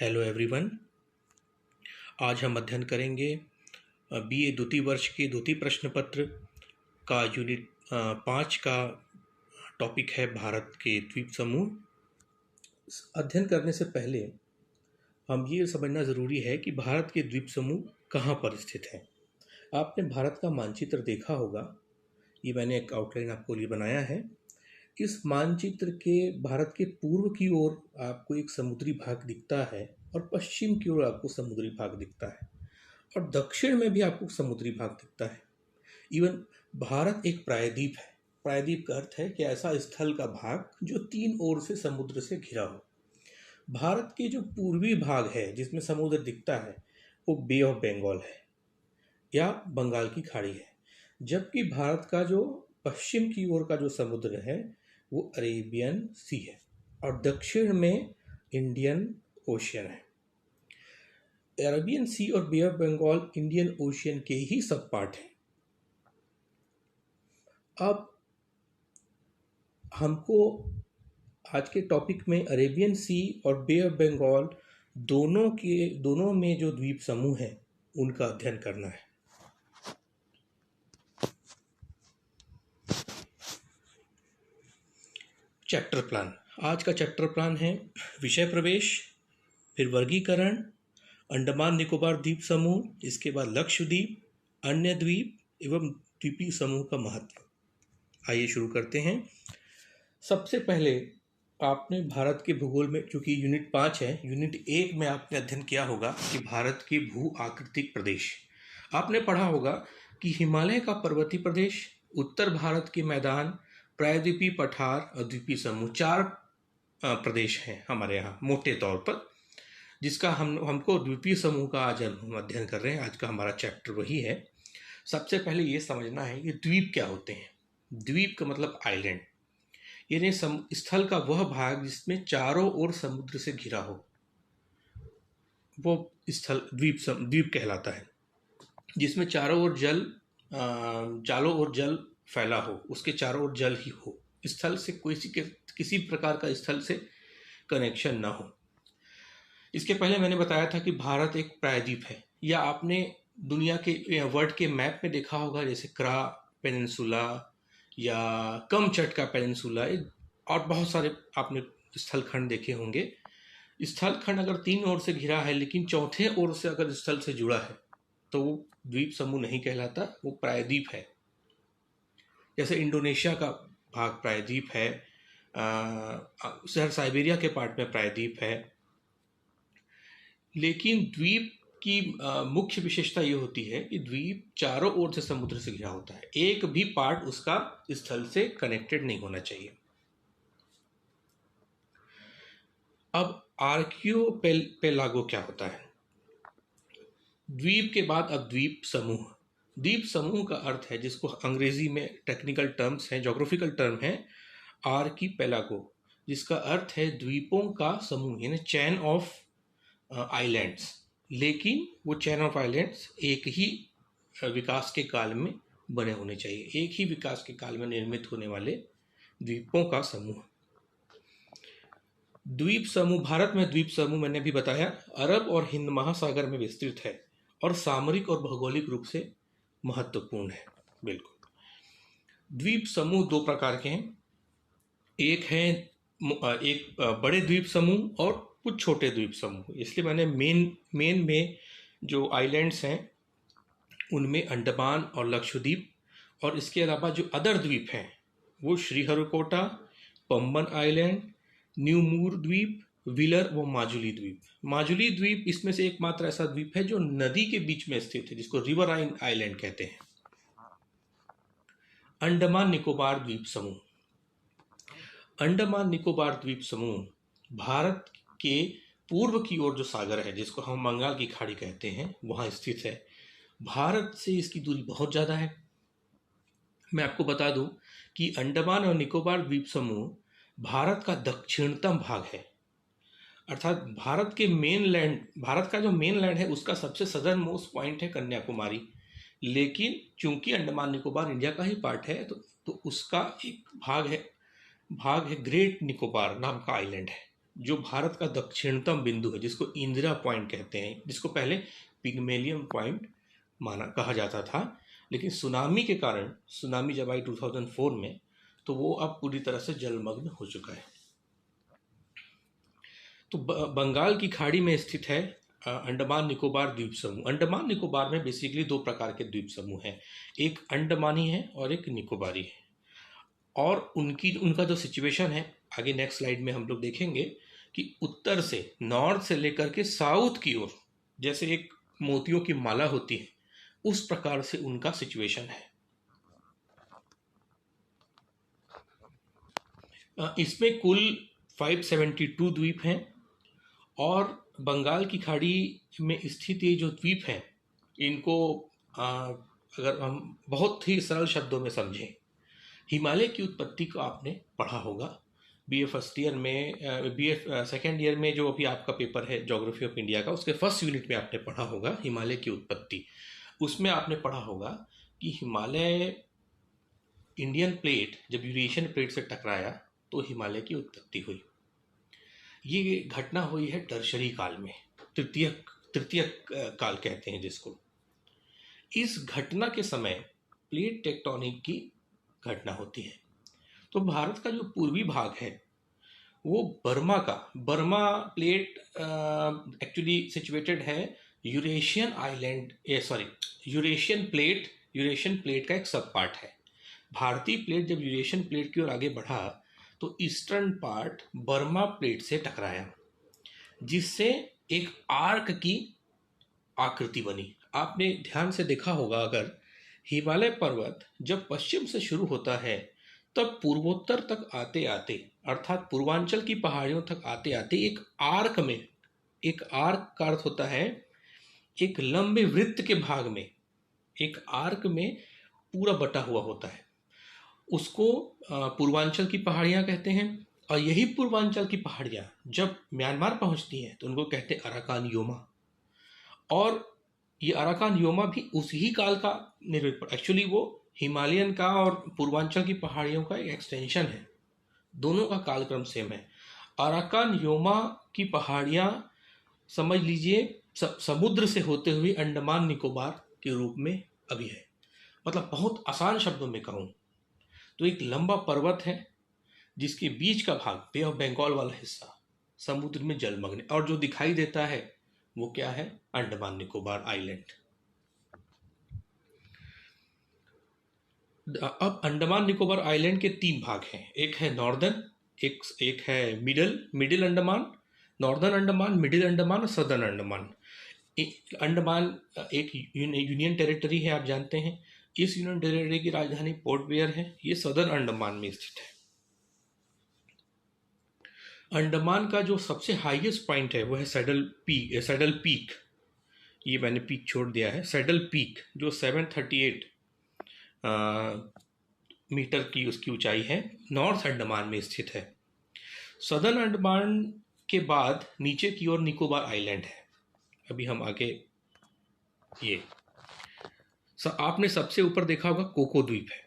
Hello everyone. आज हम अध्ययन करेंगे बीए द्वितीय वर्ष के द्वितीय प्रश्न पत्र का यूनिट 5 का टॉपिक है भारत के द्वीप समूह। अध्ययन करने से पहले हम ये समझना ज़रूरी है कि भारत के द्वीप समूह कहाँ पर स्थित हैं। आपने भारत का मानचित्र देखा होगा, ये मैंने एक आउटलाइन आपको लिए बनाया है। इस मानचित्र के भारत के पूर्व की ओर आपको एक समुद्री भाग दिखता है और पश्चिम की ओर आपको समुद्री भाग दिखता है और दक्षिण में भी आपको समुद्री भाग दिखता है। इवन भारत एक प्रायद्वीप है। प्रायद्वीप का अर्थ है कि ऐसा स्थल का भाग जो तीन ओर से समुद्र से घिरा हो। भारत के जो पूर्वी भाग है जिसमें समुद्र दिखता है वो बे ऑफ बंगाल है या बंगाल की खाड़ी है, जबकि भारत का जो पश्चिम की ओर का जो समुद्र है वो अरेबियन सी है और दक्षिण में इंडियन ओशियन है। अरेबियन सी और बे ऑफ बंगाल इंडियन ओशियन के ही सब पार्ट हैं। अब हमको आज के टॉपिक में अरेबियन सी और बे ऑफ बंगाल दोनों में जो द्वीप समूह हैं उनका अध्ययन करना है। Chapter plan. आज का चैप्टर प्लान है विषय प्रवेश, फिर वर्गीकरण, अंडमान निकोबार द्वीप समूह, इसके बाद लक्षद्वीप, अन्य द्वीप एवं द्वीपीय समूह का महत्व। आइए शुरू करते हैं। सबसे पहले आपने भारत के भूगोल में, चूंकि यूनिट 5 है, यूनिट 1 में आपने अध्ययन किया होगा कि भारत के भू आकृतिक प्रदेश। आपने पढ़ा होगा कि हिमालय का पर्वतीय प्रदेश, उत्तर भारत के मैदान, प्रायद्वीपीय पठार और द्वीपीय समूह, 4 प्रदेश हैं हमारे यहाँ मोटे तौर पर, जिसका हमको द्वीपीय समूह का आज हम अध्ययन कर रहे हैं। आज का हमारा चैप्टर वही है। सबसे पहले ये समझना है कि द्वीप क्या होते हैं। द्वीप का मतलब आइलैंड, यानी स्थल का वह भाग जिसमें चारों ओर समुद्र से घिरा हो, वो स्थल द्वीप कहलाता है। जिसमें चारों ओर जल फैला हो, उसके चारों ओर जल ही हो, स्थल से किसी प्रकार का स्थल से कनेक्शन ना हो। इसके पहले मैंने बताया था कि भारत एक प्रायद्वीप है, या आपने दुनिया के वर्ल्ड के मैप में देखा होगा, जैसे क्रा पेनिनसुला या कमचट का पेनिनसुला और बहुत सारे आपने स्थलखंड देखे होंगे। स्थलखंड अगर 3 ओर से घिरा है लेकिन चौथे ओर से अगर स्थल से जुड़ा है तो वो द्वीप समूह नहीं कहलाता, वो प्रायद्वीप है। जैसे इंडोनेशिया का भाग प्रायद्वीप है, शहर साइबेरिया के पार्ट में प्रायद्वीप है। लेकिन द्वीप की मुख्य विशेषता ये होती है कि द्वीप चारों ओर से समुद्र से घिरा होता है, एक भी पार्ट उसका स्थल से कनेक्टेड नहीं होना चाहिए। अब आर्कियोपेलागो क्या होता है? द्वीप के बाद अब द्वीप समूह। द्वीप समूह का अर्थ है, जिसको अंग्रेजी में टेक्निकल टर्म्स हैं, ज्योग्राफिकल टर्म है, आर्किपेलागो, जिसका अर्थ है द्वीपों का समूह, यानी चैन ऑफ आइलैंड्स। लेकिन वो चैन ऑफ आइलैंड्स एक ही विकास के काल में बने होने चाहिए, एक ही विकास के काल में निर्मित होने वाले द्वीपों का समूह। द्वीप समूह, भारत में द्वीप समूह मैंने भी बताया अरब और हिंद महासागर में विस्तृत है और सामरिक और भौगोलिक रूप से महत्वपूर्ण है। बिल्कुल। द्वीप समूह 2 प्रकार के हैं। एक बड़े द्वीप समूह और कुछ छोटे द्वीप समूह। इसलिए मैंने मेन में जो आइलैंड्स हैं उनमें अंडमान और लक्षद्वीप, और इसके अलावा जो अदर द्वीप हैं वो श्रीहरिकोटा, पंबन आइलैंड, न्यू मूर द्वीप, व्हीलर व माजुली द्वीप। माजुली द्वीप इसमें से एकमात्र ऐसा द्वीप है जो नदी के बीच में स्थित है, जिसको रिवराइन आइलैंड कहते हैं। अंडमान निकोबार द्वीप समूह। अंडमान निकोबार द्वीप समूह भारत के पूर्व की ओर जो सागर है, जिसको हम बंगाल की खाड़ी कहते हैं, वहाँ स्थित है। भारत से इसकी दूरी बहुत ज़्यादा है। मैं आपको बता दूं कि अंडमान और निकोबार द्वीप समूह भारत का दक्षिणतम भाग है, अर्थात भारत का जो मेन लैंड है उसका सबसे सदर्न मोस्ट पॉइंट है कन्याकुमारी। लेकिन चूंकि अंडमान निकोबार इंडिया का ही पार्ट है तो उसका एक भाग है ग्रेट निकोबार नाम का आइलैंड है, जो भारत का दक्षिणतम बिंदु है, जिसको इंदिरा पॉइंट कहते हैं, जिसको पहले पिग्मेलियन पॉइंट कहा जाता था, लेकिन सुनामी के कारण, सुनामी जब आई 2004 में, तो वो अब पूरी तरह से जलमग्न हो चुका है। तो बंगाल की खाड़ी में स्थित है अंडमान निकोबार द्वीप समूह। अंडमान निकोबार में बेसिकली दो प्रकार के द्वीप समूह हैं, एक अंडमानी है और एक निकोबारी है। और उनका जो सिचुएशन है, आगे नेक्स्ट स्लाइड में हम लोग देखेंगे कि उत्तर से, नॉर्थ से लेकर के साउथ की ओर, जैसे एक मोतियों की माला होती है, उस प्रकार से उनका सिचुएशन है। इसमें कुल 572 द्वीप हैं, और बंगाल की खाड़ी में स्थित ये जो द्वीप हैं, इनको अगर हम बहुत ही सरल शब्दों में समझें, हिमालय की उत्पत्ति को आपने पढ़ा होगा बीए फर्स्ट ईयर में, बीए सेकेंड ईयर में, जो अभी आपका पेपर है ज्योग्राफी ऑफ इंडिया का, उसके फर्स्ट यूनिट में आपने पढ़ा होगा हिमालय की उत्पत्ति। उसमें आपने पढ़ा होगा कि हिमालय, इंडियन प्लेट जब यूरेशियन प्लेट से टकराया तो हिमालय की उत्पत्ति हुई। ये घटना हुई है टर्शरी काल में, तृतीय काल कहते हैं जिसको। इस घटना के समय प्लेट टेक्टोनिक की घटना होती है। तो भारत का जो पूर्वी भाग है वो बर्मा प्लेट एक्चुअली सिचुएटेड है यूरेशियन प्लेट का एक सब पार्ट है। भारतीय प्लेट जब यूरेशियन प्लेट की ओर आगे बढ़ा तो ईस्टर्न पार्ट बर्मा प्लेट से टकराया, जिससे एक आर्क की आकृति बनी। आपने ध्यान से देखा होगा, अगर हिमालय पर्वत जब पश्चिम से शुरू होता है, तब पूर्वोत्तर तक आते आते, अर्थात पूर्वांचल की पहाड़ियों तक आते आते, एक आर्क का अर्थ होता है एक लंबे वृत्त के भाग में, एक आर्क में पूरा बटा हुआ होता है। उसको पूर्वांचल की पहाड़ियाँ कहते हैं। और यही पूर्वांचल की पहाड़ियाँ जब म्यांमार पहुँचती हैं तो उनको कहते हैं अराकान योमा। और ये अराकान योमा भी उसी काल का निर्मित, एक्चुअली वो हिमालयन का और पूर्वांचल की पहाड़ियों का एक एक्सटेंशन है, दोनों का कालक्रम सेम है। अराकान योमा की पहाड़ियाँ समझ लीजिए समुद्र से होते हुए अंडमान निकोबार के रूप में अभी है। मतलब बहुत आसान शब्दों में कहूँ तो एक लंबा पर्वत है जिसके बीच का भाग, बे ऑफ बंगाल वाला हिस्सा, समुद्र में जलमग्न, और जो दिखाई देता है वो क्या है? अंडमान निकोबार आइलैंड। अब अंडमान निकोबार आइलैंड के तीन भाग हैं, एक है नॉर्दर्न, एक है middle Andaman, northern Andaman, middle Andaman और सदर्न अंडमान। अंडमान एक यूनियन टेरिटरी है, आप जानते हैं। इस यूनियन टेरिटरी की राजधानी पोर्ट ब्लेयर है। ये सदर्न अंडमान में स्थित है। अंडमान का जो सबसे हाईएस्ट पॉइंट है वो है सैडल पीक। ये मैंने पीक छोड़ दिया है। सैडल पीक जो 738 मीटर की उसकी ऊंचाई है, नॉर्थ अंडमान में स्थित है। सदर्न अंडमान के बाद नीचे की ओर निकोबार आइलैंड है। अभी हम आगे, ये आपने सबसे ऊपर देखा होगा कोको द्वीप है।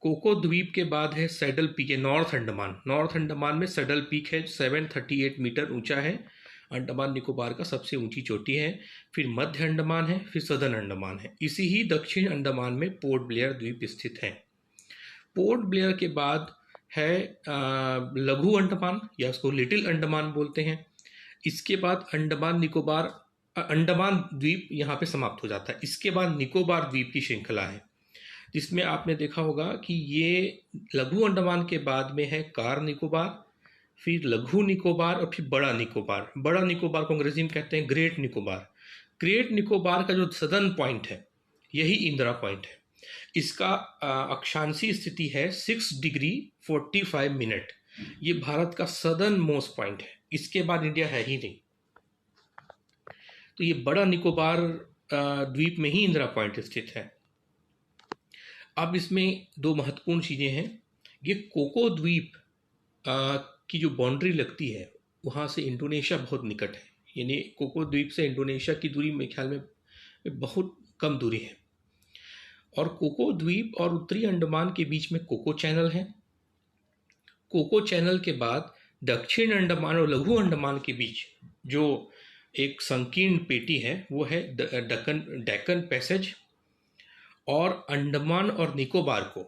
कोको द्वीप के बाद है सैडल पीक है, नॉर्थ अंडमान में सैडल पीक है, 738 मीटर ऊंचा है। अंडमान निकोबार का सबसे ऊंची चोटी है। फिर मध्य अंडमान है, फिर सदर्न अंडमान है। इसी ही दक्षिण अंडमान में पोर्ट ब्लेयर द्वीप स्थित है। पोर्ट ब्लेयर के बाद है लघु अंडमान, या उसको लिटिल अंडमान बोलते हैं। इसके बाद अंडमान द्वीप यहाँ पे समाप्त हो जाता है। इसके बाद निकोबार द्वीप की श्रृंखला है, जिसमें आपने देखा होगा कि ये लघु अंडमान के बाद में है कार निकोबार, फिर लघु निकोबार और फिर बड़ा निकोबार। बड़ा निकोबार को अंग्रेजी में कहते हैं ग्रेट निकोबार। ग्रेट निकोबार का जो सदर्न पॉइंट है यही इंदिरा पॉइंट है। इसका अक्षांशीय स्थिति है 6 डिग्री 45 मिनट। ये भारत का सदर्न मोस्ट पॉइंट है। इसके बाद इंडिया है ही नहीं। तो ये बड़ा निकोबार द्वीप में ही इंदिरा पॉइंट स्थित है। अब इसमें दो महत्वपूर्ण चीज़ें हैं। ये कोको द्वीप की जो बाउंड्री लगती है वहाँ से इंडोनेशिया बहुत निकट है। यानी कोको द्वीप से इंडोनेशिया की दूरी मेरे ख्याल में बहुत कम दूरी है। और कोको द्वीप और उत्तरी अंडमान के बीच में कोको चैनल है। कोको चैनल के बाद दक्षिण अंडमान और लघु अंडमान के बीच जो एक संकीर्ण पेटी है वो है डेक्कन पैसेज। और अंडमान और निकोबार को,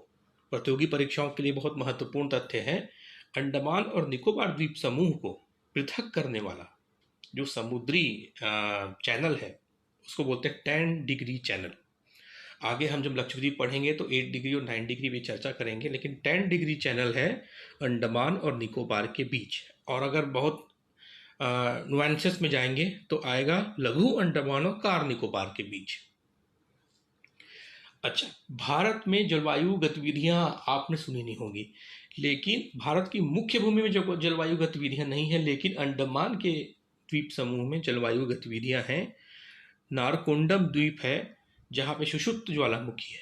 प्रतियोगी परीक्षाओं के लिए बहुत महत्वपूर्ण तथ्य है, अंडमान और निकोबार द्वीप समूह को पृथक करने वाला जो समुद्री चैनल है उसको बोलते हैं 10 डिग्री चैनल। आगे हम जब लक्षद्वीप पढ़ेंगे तो 8 डिग्री और 9 डिग्री भी चर्चा करेंगे, लेकिन 10 डिग्री चैनल है अंडमान और निकोबार के बीच। और अगर बहुत नुआंसेस में जाएंगे तो आएगा लघु अंडमान और कार निकोबार के बीच। अच्छा, भारत में जलवायु गतिविधियां आपने सुनी नहीं होगी, लेकिन भारत की मुख्य भूमि में जो जलवायु गतिविधियां नहीं है, लेकिन अंडमान के द्वीप समूह में जलवायु गतिविधियां हैं। नारकोंडम द्वीप है जहाँ पे सुषुप्त ज्वालामुखी है,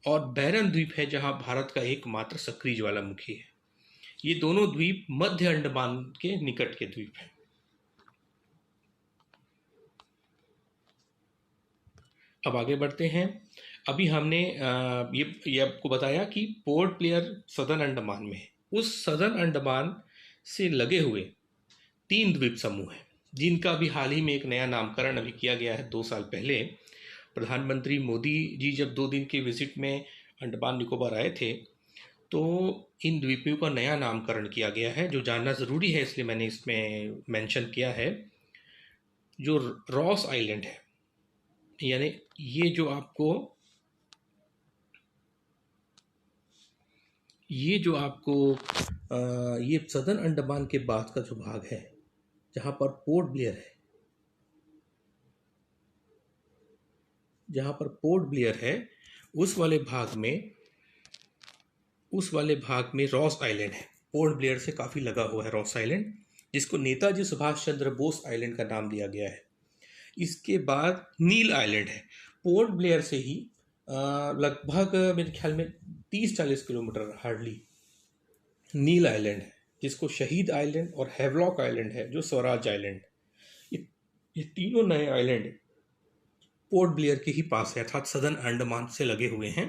और बैरन द्वीप है जहाँ भारत का एकमात्र सक्रिय ज्वालामुखी है। ये दोनों द्वीप मध्य अंडमान के निकट के द्वीप हैं। अब आगे बढ़ते हैं। अभी हमने ये आपको बताया कि पोर्ट ब्लेयर सदर्न अंडमान में है। उस सदर्न अंडमान से लगे हुए 3 द्वीप समूह हैं, जिनका भी हाल ही में एक नया नामकरण अभी किया गया है 2 साल पहले। प्रधानमंत्री मोदी जी जब 2 दिन के विजिट में अंडमान निकोबार आए थे तो इन द्वीपों का नया नामकरण किया गया है, जो जानना ज़रूरी है, इसलिए मैंने इसमें मेंशन किया है। जो रॉस आइलैंड है, यानी ये जो आपको ये सदर्न अंडमान के बाद का जो भाग है जहाँ पर पोर्ट ब्लेयर है, उस वाले भाग में रॉस आइलैंड है। पोर्ट ब्लेयर से काफ़ी लगा हुआ है रॉस आइलैंड, जिसको नेताजी सुभाष चंद्र बोस आइलैंड का नाम दिया गया है। इसके बाद नील आइलैंड है। पोर्ट ब्लेयर से ही लगभग मेरे ख्याल में 30-40 किलोमीटर हार्डली नील आइलैंड है, जिसको शहीद आइलैंड और हैवलॉक आइलैंड है जो स्वराज आइलैंड। ये तीनों नए आइलैंड पोर्ट ब्लेयर के ही पास है, अर्थात सदर्न अंडमान से लगे हुए हैं।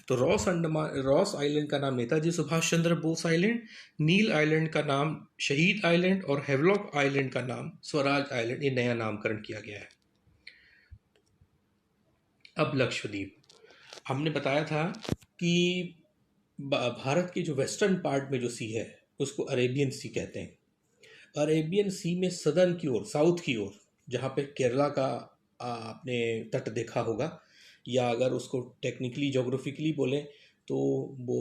तो रॉस आइलैंड का नाम नेताजी सुभाष चंद्र बोस आइलैंड, नील आइलैंड का नाम शहीद आइलैंड और हैवलॉक आइलैंड का नाम स्वराज आइलैंड, ये नया नामकरण किया गया है। अब लक्षद्वीप, हमने बताया था कि भारत के जो वेस्टर्न पार्ट में जो सी है उसको अरेबियन सी कहते हैं। अरेबियन सी में सदर्न की ओर, साउथ की ओर, जहाँ पे केरला का आपने तट देखा होगा, या अगर उसको टेक्निकली जोग्राफिकली बोलें तो वो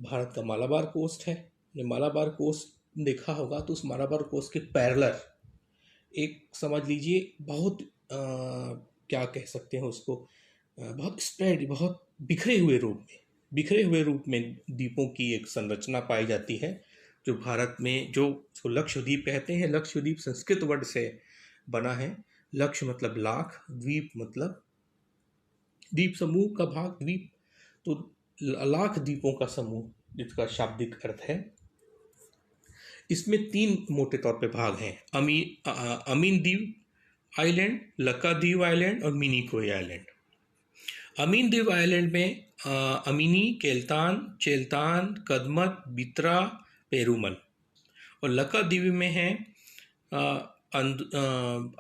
भारत का मालाबार कोस्ट है। मालाबार कोस्ट देखा होगा तो उस मालाबार कोस्ट के पैरेलल एक समझ लीजिए बहुत क्या कह सकते हैं उसको, बहुत स्प्रेड, बहुत बिखरे हुए रूप में द्वीपों की एक संरचना पाई जाती है, जो भारत में जो उसको लक्षद्वीप कहते हैं। लक्षद्वीप संस्कृत वर्ड से बना है। लक्ष मतलब लाख, द्वीप मतलब द्वीप समूह का भाग, द्वीप तो लाख द्वीपों का समूह, जिसका शाब्दिक अर्थ है। इसमें 3 मोटे तौर पे भाग हैं, अमीन द्वीप आइलैंड, लक्काद्वीप आइलैंड और मिनिकोय आइलैंड। अमीन द्वीप आइलैंड में अमीनी, केल्तान, चेल्तान, कदमत, बित्रा, पेरुमल, और लक्काद्वीप में है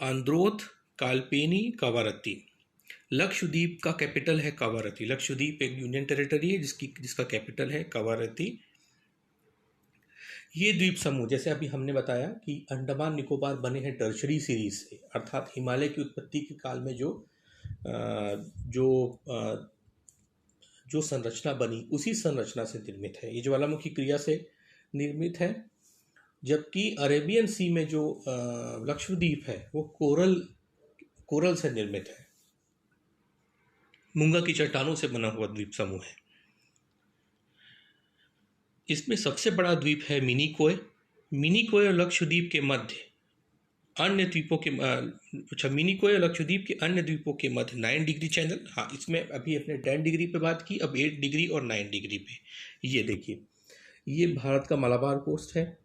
आंद्रोथ, कालपेनी, कावारत्ती। लक्षद्वीप का कैपिटल है कावारत्ती। लक्षद्वीप एक यूनियन टेरिटरी है जिसका कैपिटल है कावारत्ती। ये द्वीप समूह, जैसे अभी हमने बताया कि अंडमान निकोबार बने हैं टर्शरी सीरीज से, अर्थात हिमालय की उत्पत्ति के काल में जो संरचना बनी उसी संरचना से निर्मित है। ये ज्वालामुखी क्रिया से निर्मित है। जबकि अरेबियन सी में जो लक्षद्वीप है वो कोरल से निर्मित है, मूंगा की चट्टानों से बना हुआ द्वीप समूह है। इसमें सबसे बड़ा द्वीप है मिनिकोय। मिनिकोय और लक्षद्वीप के मध्य अन्य द्वीपों के मिनिकोय और लक्षद्वीप के अन्य द्वीपों के मध्य 9 डिग्री चैनल। हाँ, इसमें अभी अपने 10 डिग्री पे बात की, अब 8 डिग्री और 9 डिग्री पे। ये देखिए, ये भारत का मालाबार कोस्ट है,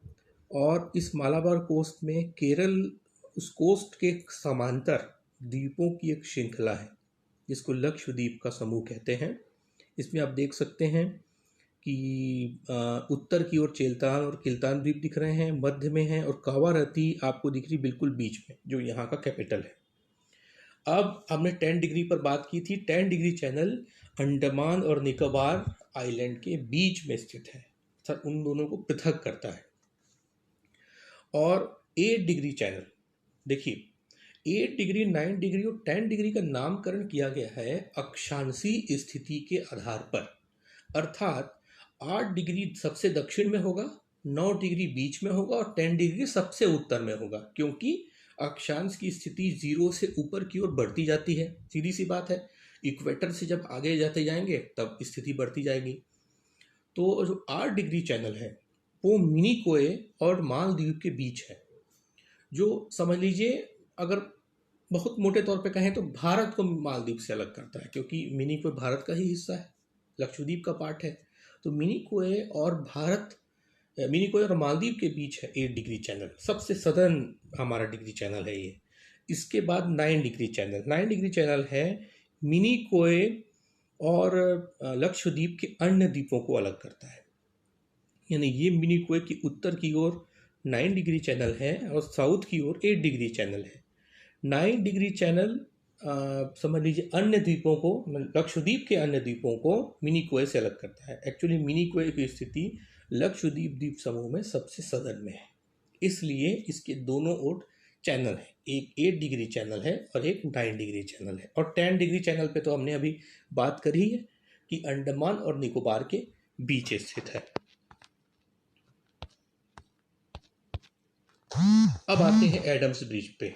और इस मालाबार कोस्ट में केरल, उस कोस्ट के समांतर द्वीपों की एक श्रृंखला है जिसको लक्षद्वीप का समूह कहते हैं। इसमें आप देख सकते हैं कि उत्तर की ओर चेल्तान और किल्तान द्वीप दिख रहे हैं, मध्य में हैं, और कावारती आपको दिख रही बिल्कुल बीच में, जो यहाँ का कैपिटल है। अब हमने 10 डिग्री पर बात की थी। 10 डिग्री चैनल अंडमान और निकोबार आइलैंड के बीच में स्थित है, सर उन दोनों को पृथक करता है। और 8 डिग्री चैनल, देखिए 8 डिग्री, 9 डिग्री और 10 डिग्री का नामकरण किया गया है अक्षांशी स्थिति के आधार पर, अर्थात 8 डिग्री सबसे दक्षिण में होगा, 9 डिग्री बीच में होगा और 10 डिग्री सबसे उत्तर में होगा, क्योंकि अक्षांश की स्थिति 0 से ऊपर की ओर बढ़ती जाती है। सीधी सी बात है, इक्वेटर से जब आगे जाते जाएंगे तब स्थिति बढ़ती जाएगी। तो जो 8 डिग्री चैनल है वो मिनिकोय और मालदीव के बीच है, जो समझ लीजिए अगर बहुत मोटे तौर पे कहें तो भारत को मालदीव से अलग करता है, क्योंकि मिनिकोय भारत का ही हिस्सा है, लक्षद्वीप का पार्ट है। तो मिनिकोय और मालदीव के बीच है 8 डिग्री चैनल, सबसे सदर्न हमारा डिग्री चैनल है ये। इसके बाद 9 डिग्री चैनल, 9 डिग्री चैनल है मिनिकोय और लक्षद्वीप के अन्य द्वीपों को अलग करता है। यानी ये मिनिकोय की उत्तर की ओर 9 डिग्री चैनल है और साउथ की ओर 8 डिग्री चैनल है। 9 डिग्री चैनल समझ लीजिए अन्य द्वीपों को, लक्षद्वीप के अन्य द्वीपों को मिनिकोय से अलग करता है। एक्चुअली मिनिकोय की स्थिति लक्षद्वीप द्वीप समूह में सबसे सदर्न में है, इसलिए इसके दोनों ओर चैनल है, एक 8 डिग्री चैनल है और एक 9 डिग्री चैनल है। और 10 डिग्री चैनल पे तो हमने अभी बात करी है कि अंडमान और निकोबार के बीच स्थित है। अब आते हैं एडम्स ब्रिज पे।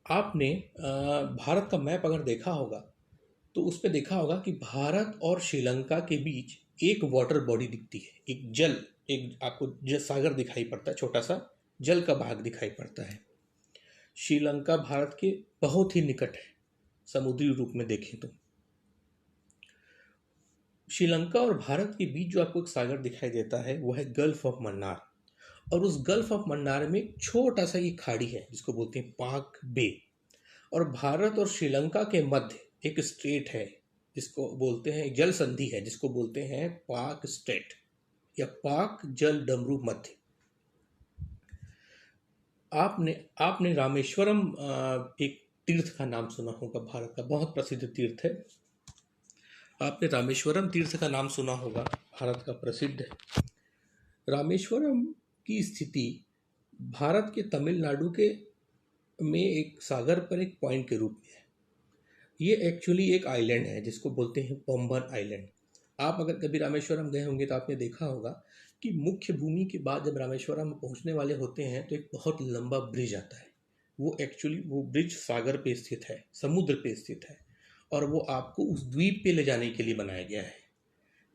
आपने भारत का मैप अगर देखा होगा तो उस पर देखा होगा कि भारत और श्रीलंका के बीच एक वाटर बॉडी दिखती है, एक आपको सागर दिखाई पड़ता है, छोटा सा जल का भाग दिखाई पड़ता है। श्रीलंका भारत के बहुत ही निकट है समुद्री रूप में देखें तो। श्रीलंका और भारत के बीच जो आपको एक सागर दिखाई देता है वो है गल्फ ऑफ मन्नार, और उस गल्फ ऑफ मन्नार में एक छोटा सा ये खाड़ी है जिसको बोलते हैं पाक बे। और भारत और श्रीलंका के मध्य एक स्ट्रेट है जिसको बोलते हैं, जल संधि है जिसको बोलते हैं पाक स्ट्रेट या पाक जल डमरू मध्य। आपने रामेश्वरम एक तीर्थ का नाम सुना होगा, भारत का बहुत प्रसिद्ध तीर्थ है। आपने रामेश्वरम तीर्थ का नाम सुना होगा, भारत का प्रसिद्ध है। रामेश्वरम की स्थिति भारत के तमिलनाडु के में एक सागर पर एक पॉइंट के रूप में है। ये एक्चुअली एक आइलैंड है जिसको बोलते हैं पंबन आइलैंड। आप अगर कभी रामेश्वरम गए होंगे तो आपने देखा होगा कि मुख्य भूमि के बाद जब रामेश्वरम पहुंचने वाले होते हैं तो एक बहुत लंबा ब्रिज आता है। वो ब्रिज सागर पे स्थित है, समुद्र पे स्थित है, और वो आपको उस द्वीप पे ले जाने के लिए बनाया गया है,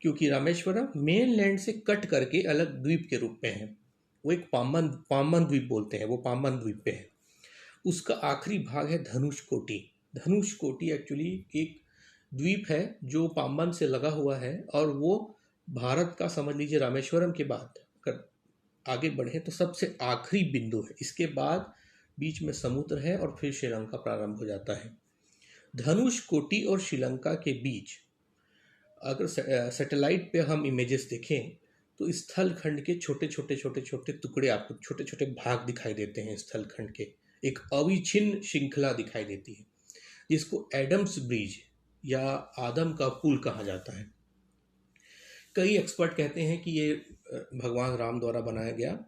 क्योंकि रामेश्वरम मेन लैंड से कट करके अलग द्वीप के रूप में है। वो एक पाम्बन द्वीप बोलते हैं, वो पाम्बन द्वीप पे है। उसका आखिरी भाग है धनुषकोटी। धनुषकोटी एक्चुअली एक द्वीप है जो पाम्बन से लगा हुआ है, और वो भारत का समझ लीजिए रामेश्वरम के बाद अगर आगे बढ़े तो सबसे आखिरी बिंदु है। इसके बाद बीच में समुद्र है और फिर श्रीलंका प्रारंभ हो जाता है। धनुषकोटी और श्रीलंका के बीच अगर सैटेलाइट पे हम इमेजेस देखें तो स्थल खंड के छोटे छोटे टुकड़े, आपको छोटे छोटे भाग दिखाई देते हैं स्थल खंड के, एक अविच्छिन्न श्रृंखला दिखाई देती है जिसको एडम्स ब्रिज या आदम का पुल कहा जाता है। कई एक्सपर्ट कहते हैं कि ये भगवान राम द्वारा बनाया गया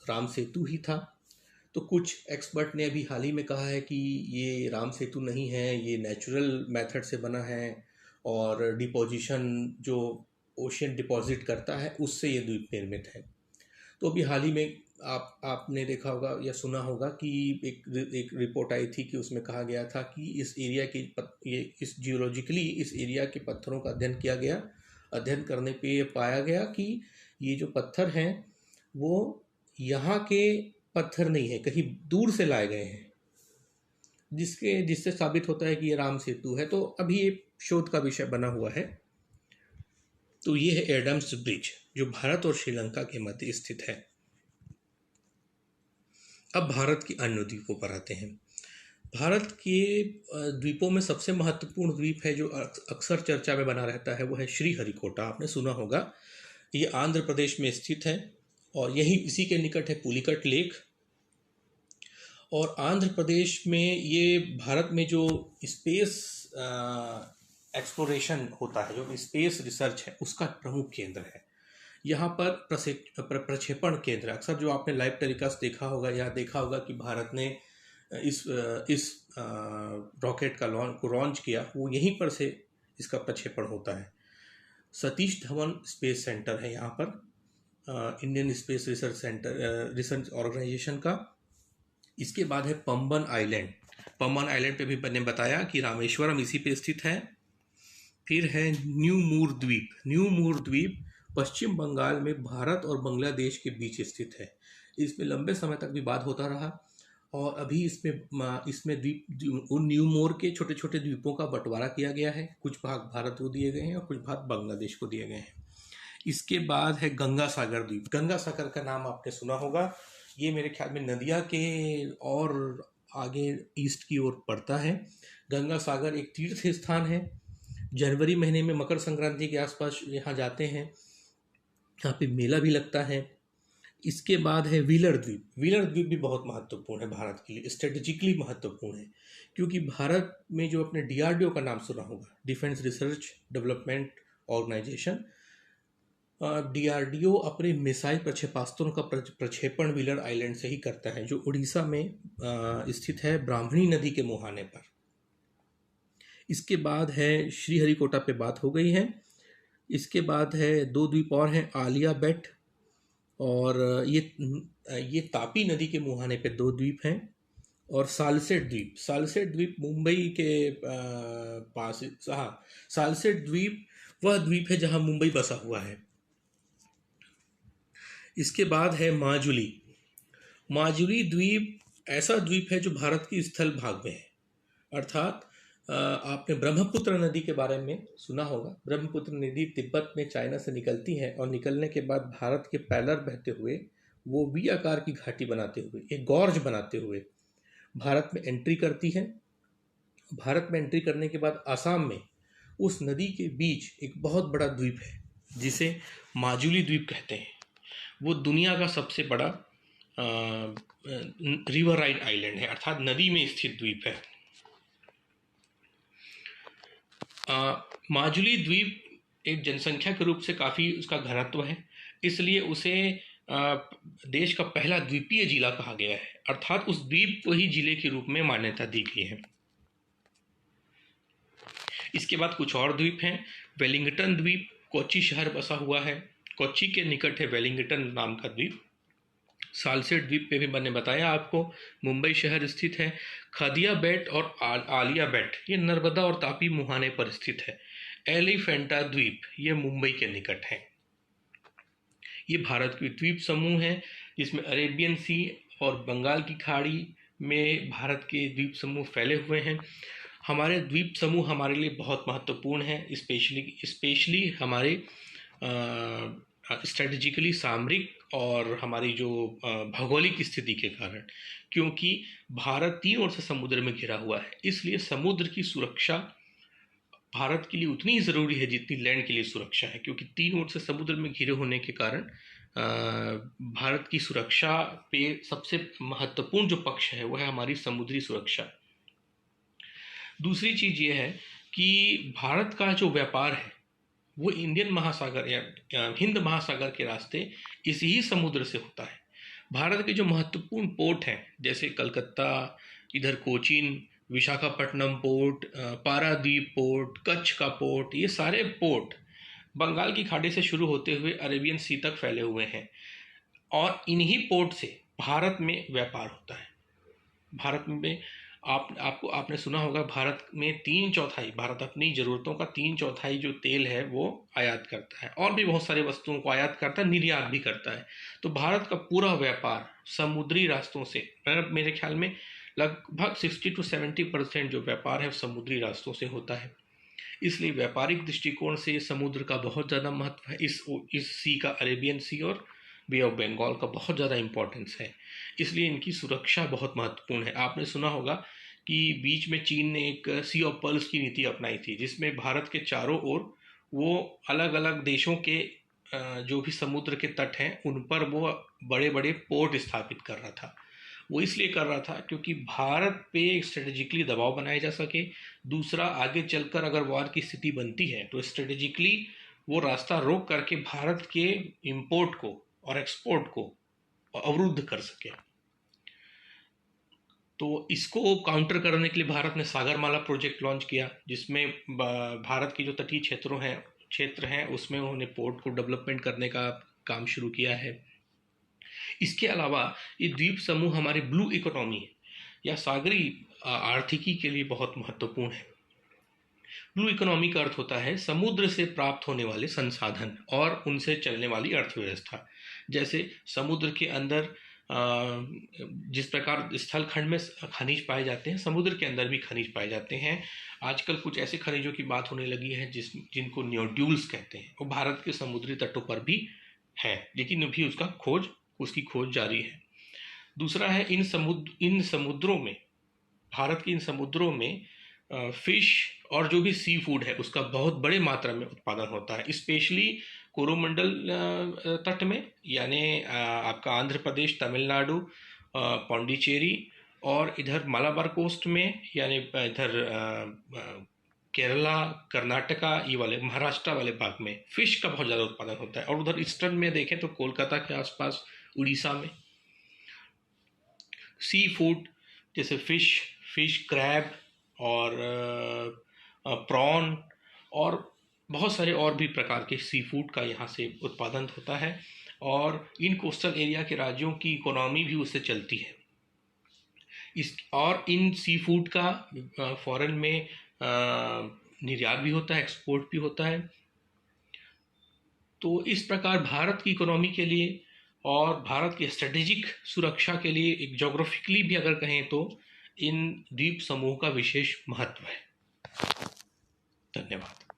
राम सेतु ही था। तो कुछ एक्सपर्ट ने अभी हाल ही में कहा है कि ये राम सेतु नहीं है, ये नेचुरल मेथड से बना है, और डिपोजिशन जो ओशियन डिपॉजिट करता है उससे ये द्वीप निर्मित है। तो अभी हाल ही में आपने देखा होगा या सुना होगा कि एक रिपोर्ट आई थी कि उसमें कहा गया था कि इस एरिया के इस जियोलॉजिकली इस एरिया के पत्थरों का अध्ययन किया गया। अध्ययन करने पे ये पाया गया कि ये जो पत्थर हैं वो यहाँ के पत्थर नहीं है, कहीं दूर से लाए गए हैं, जिससे साबित होता है कि ये राम सेतु है। तो अभी ये शोध का विषय बना हुआ है। तो ये है एडम्स ब्रिज जो भारत और श्रीलंका के मध्य स्थित है। अब भारत की अन्य द्वीपों पर आते हैं। भारत के द्वीपों में सबसे महत्वपूर्ण द्वीप है जो अक्सर चर्चा में बना रहता है, वो है श्रीहरिकोटा। आपने सुना होगा। ये आंध्र प्रदेश में स्थित है और यही इसी के निकट है पुलिकट लेक। और आंध्र प्रदेश में ये भारत में जो स्पेस एक्सप्लोरेशन होता है, जो स्पेस रिसर्च है, उसका प्रमुख केंद्र है। यहाँ पर प्रक्षेपण केंद्र, अक्सर जो आपने लाइव टेलीकास्ट देखा होगा या देखा होगा कि भारत ने इस रॉकेट का लॉन्च किया, वो यहीं पर से इसका प्रक्षेपण होता है। सतीश धवन स्पेस सेंटर है यहाँ पर, Indian space research centre, research organisation का। इसके बाद है पंबन आइलैंड। पंबन आइलैंड पे भी मैंने बताया कि रामेश्वरम इसी पे स्थित है। फिर है न्यू मूर द्वीप। न्यू मूर द्वीप पश्चिम बंगाल में भारत और बांग्लादेश के बीच स्थित है। इसमें लंबे समय तक विवाद होता रहा और अभी इसमें द्वीप उन न्यू मोर के छोटे छोटे द्वीपों का बंटवारा किया गया है। कुछ भाग भारत को दिए गए हैं और कुछ भाग बांग्लादेश को दिए गए हैं। इसके बाद है गंगा सागर द्वीप। गंगा सागर का नाम आपने सुना होगा। ये मेरे ख्याल में नदिया के और आगे ईस्ट की ओर पड़ता है। गंगा सागर एक तीर्थ स्थान है। जनवरी महीने में मकर संक्रांति के आसपास यहाँ जाते हैं, यहाँ पे मेला भी लगता है। इसके बाद है व्हीलर द्वीप। व्हीलर द्वीप भी बहुत महत्वपूर्ण है भारत के लिए, स्ट्रेटेजिकली महत्वपूर्ण है, क्योंकि भारत में जो अपने डीआरडीओ का नाम सुना होगा, defence research development organisation, DRDO अपने मिसाइल प्रक्षेपास्त्रों का प्रक्षेपण व्हीलर आइलैंड से ही करता है, जो उड़ीसा में स्थित है, ब्राह्मणी नदी के मुहाने पर। इसके बाद है श्रीहरिकोटा पे बात हो गई है। इसके बाद है दो द्वीप और हैं, आलिया बेट और ये तापी नदी के मुहाने पे दो द्वीप हैं। और सालसेट द्वीप। सालसेट द्वीप मुंबई के पास, हाँ, सालसेट द्वीप वह द्वीप है जहां मुंबई बसा हुआ है। इसके बाद है माजुली। माजुली द्वीप ऐसा द्वीप है जो भारत की स्थल भाग में है, अर्थात आपने ब्रह्मपुत्र नदी के बारे में सुना होगा। ब्रह्मपुत्र नदी तिब्बत में चाइना से निकलती है और निकलने के बाद भारत के पैलर बहते हुए वो वी आकार की घाटी बनाते हुए, एक गॉर्ज बनाते हुए भारत में एंट्री करती है। भारत में एंट्री करने के बाद आसाम में उस नदी के बीच एक बहुत बड़ा द्वीप है जिसे माजुली द्वीप कहते हैं। वो दुनिया का सबसे बड़ा रिवर राइड आइलैंड है, अर्थात नदी में स्थित द्वीप है। माजुली द्वीप एक जनसंख्या के रूप से काफ़ी उसका घनत्व है, इसलिए उसे देश का पहला द्वीपीय जिला कहा गया है, अर्थात उस द्वीप को ही जिले के रूप में मान्यता दी गई है। इसके बाद कुछ और द्वीप हैं। वेलिंगटन द्वीप कोच्चि शहर बसा हुआ है, कोच्चि के निकट है वेलिंगटन नाम का द्वीप। सालसेट द्वीप पे भी मैंने बताया आपको, मुंबई शहर स्थित है। खदिया बेट और आलिया बेट ये नर्मदा और तापी मुहाने पर स्थित है। एलिफेंटा द्वीप ये मुंबई के निकट है। ये भारत के द्वीप समूह है जिसमें अरेबियन सी और बंगाल की खाड़ी में भारत के द्वीप समूह फैले हुए हैं। हमारे द्वीप समूह हमारे लिए बहुत महत्वपूर्ण है, स्पेशली हमारे स्ट्रेटेजिकली सामरिक और हमारी जो भौगोलिक स्थिति के कारण, क्योंकि भारत 3 ओर से समुद्र में घिरा हुआ है, इसलिए समुद्र की सुरक्षा भारत के लिए उतनी ही ज़रूरी है जितनी लैंड के लिए सुरक्षा है, क्योंकि 3 ओर से समुद्र में घिरे होने के कारण भारत की सुरक्षा पे सबसे महत्वपूर्ण जो पक्ष है वो है हमारी समुद्री सुरक्षा। दूसरी चीज़ ये है कि भारत का जो व्यापार है वो इंडियन महासागर या हिंद महासागर के रास्ते इसी ही समुद्र से होता है। भारत के जो महत्वपूर्ण पोर्ट हैं जैसे कलकत्ता, इधर कोचीन, विशाखापट्टनम पोर्ट, पारादीप पोर्ट, कच्छ का पोर्ट, ये सारे पोर्ट बंगाल की खाड़ी से शुरू होते हुए अरेबियन सी तक फैले हुए हैं और इन्हीं पोर्ट से भारत में व्यापार होता है। भारत में आपने सुना होगा, भारत में 3/4 भारत अपनी ज़रूरतों का 3/4 जो तेल है वो आयात करता है और भी बहुत सारी वस्तुओं को आयात करता है, निर्यात भी करता है। तो भारत का पूरा व्यापार समुद्री रास्तों से, मेरे ख्याल में लगभग 60 to 70% जो व्यापार है समुद्री रास्तों से होता है। इसलिए व्यापारिक दृष्टिकोण से समुद्र का बहुत ज़्यादा महत्व है। इस सी का, अरेबियन सी और बे ऑफ बंगाल का बहुत ज़्यादा इम्पोर्टेंस है, इसलिए इनकी सुरक्षा बहुत महत्वपूर्ण है। आपने सुना होगा कि बीच में चीन ने एक सी ऑफ पर्ल्स की नीति अपनाई थी, जिसमें भारत के चारों ओर वो अलग अलग देशों के जो भी समुद्र के तट हैं उन पर वो बड़े बड़े पोर्ट स्थापित कर रहा था। वो इसलिए कर रहा था क्योंकि भारत पे स्ट्रेटेजिकली दबाव बनाया जा सके। दूसरा, आगे चलकर अगर वार की स्थिति बनती है तो स्ट्रेटेजिकली वो रास्ता रोक करके भारत के इंपोर्ट को और एक्सपोर्ट को अवरुद्ध कर सके। तो इसको काउंटर करने के लिए भारत ने सागरमाला प्रोजेक्ट लॉन्च किया, जिसमें भारत की जो तटीय क्षेत्र हैं उसमें उन्होंने पोर्ट को डेवलपमेंट करने का काम शुरू किया है। इसके अलावा ये द्वीप समूह हमारे ब्लू इकोनॉमी है या सागरी आर्थिकी के लिए बहुत महत्वपूर्ण है। ब्लू इकोनॉमी का अर्थ होता है समुद्र से प्राप्त होने वाले संसाधन और उनसे चलने वाली अर्थव्यवस्था। जैसे समुद्र के अंदर जिस प्रकार स्थल खंड में खनिज पाए जाते हैं, समुद्र के अंदर भी खनिज पाए जाते हैं। आजकल कुछ ऐसे खनिजों की बात होने लगी है जिनको न्योड्यूल्स कहते हैं, वो भारत के समुद्री तटों पर भी है, लेकिन अभी उसकी खोज जारी है। दूसरा है इन समुद्रों में, भारत के इन समुद्रों में फिश और जो भी सी फूड है उसका बहुत बड़े मात्रा में उत्पादन होता है, स्पेशली कोरोमंडल तट में, यानी आपका आंध्र प्रदेश, तमिलनाडु, पौंडीचेरी और इधर मालाबार कोस्ट में, यानी इधर केरला, कर्नाटका, ये वाले महाराष्ट्र वाले भाग में फिश का बहुत ज़्यादा उत्पादन होता है। और उधर ईस्टर्न में देखें तो कोलकाता के आसपास, उड़ीसा में सी फूड जैसे फिश, क्रैब और प्रॉन और बहुत सारे और भी प्रकार के सी फूड का यहाँ से उत्पादन होता है, और इन कोस्टल एरिया के राज्यों की इकोनॉमी भी उससे चलती है। और इन सी फूड का फॉरेन में निर्यात भी होता है, एक्सपोर्ट भी होता है। तो इस प्रकार भारत की इकोनॉमी के लिए और भारत की स्ट्रेटेजिक सुरक्षा के लिए, एक जोग्राफिकली भी अगर कहें तो, इन द्वीप समूह का विशेष महत्व है। धन्यवाद।